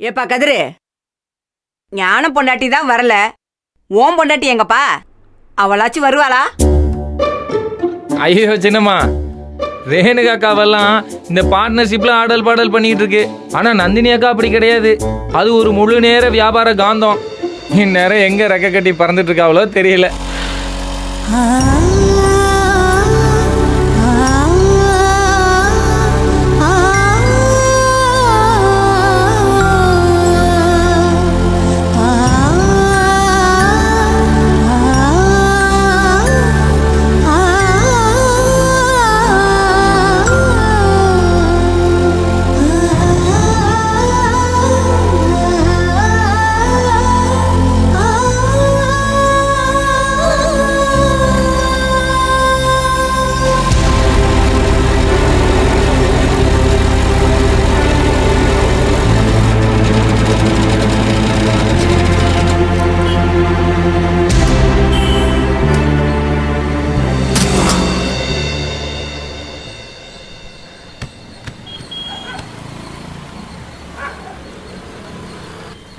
ஏப்பா கதிரு, ஞான பொண்டாட்டி தான் வரல, ஓம் பொண்டாட்டி எங்கப்பா? அவளாச்சும் வருவாளா? ஐயோ சின்னம்மா, ரேணுகா அக்காவெல்லாம் இந்த பார்ட்னர்ஷிப்ல ஆடல் பாடல் பண்ணிட்டு இருக்கு. ஆனா நந்தினி அக்கா அப்படி கிடையாது. அது ஒரு முழு நேர வியாபார காந்தம். இந்நேரம் எங்க ரெக்க கட்டி பறந்துட்டு இருக்காவளோ தெரியல.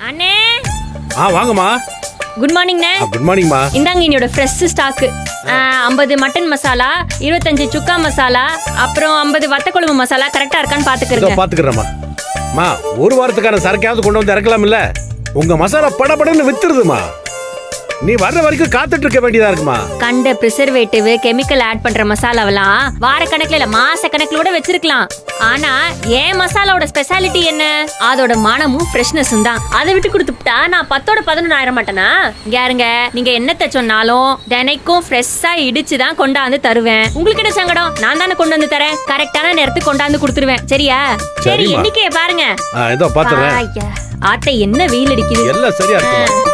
அண்ணே, வாங்கம்மா. குட் மார்னிங்ண்ணே. குட் மார்னிங்மா. இந்தாங்க என்னோட ஃப்ரெஷ் ஸ்டாக்கு. 50 மட்டன் மசாலா, 25 சுக்கா மசாலா, அப்புறம் 50 வத்த குழம்பு மசாலா கரெக்டா இருக்கான்னு பாத்துக்கிறேன். பாத்துக்கிறேம்மா. ஒரு வாரத்துக்கான சரக்காவது கொண்டு வந்து இறக்கலாம் இல்ல? உங்க மசாலா படபடன்னு வித்துருதுமா. நீ வர்ற வரைக்கும் காத்துட்டு இருக்க வேண்டியதா இருக்குமா? கண்ட பிரிசர்வேட்டிவ் கெமிக்கல் ஆட் பண்ற மசாலாவெல்லாம் வார கணக்குல இல்ல மாச கணக்குல கூட வச்சிருக்கலாம். ஆனா ஏன் மசாலாவோட ஸ்பெஷாலிட்டி என்ன? அதோட மனமும் ஃப்ரெஷ்னஸும் தான். அதை விட்டு கொடுத்துட்டா நான் 10ஓட 11 ஆயிர மாட்டேனா? யாருங்க நீங்க என்னத்த சொன்னாலும் தினைக்கும் ஃப்ரெஷ்ஷா இடிச்சு தான் கொண்டாந்து தருவேன். உங்களுக்கு என்ன சங்கடம்? நான் தானே கொண்டு வந்து தரேன். கரெக்டான நேரத்துக்கு கொண்டாந்து கொடுத்துருவேன். சரியா? சரி, எண்ணிக்கைய பாருங்க. இதோ பாத்துறேன். ஆத்தை என்ன வெயில் அடிக்குது. எல்லாம் சரியா இருக்குமா?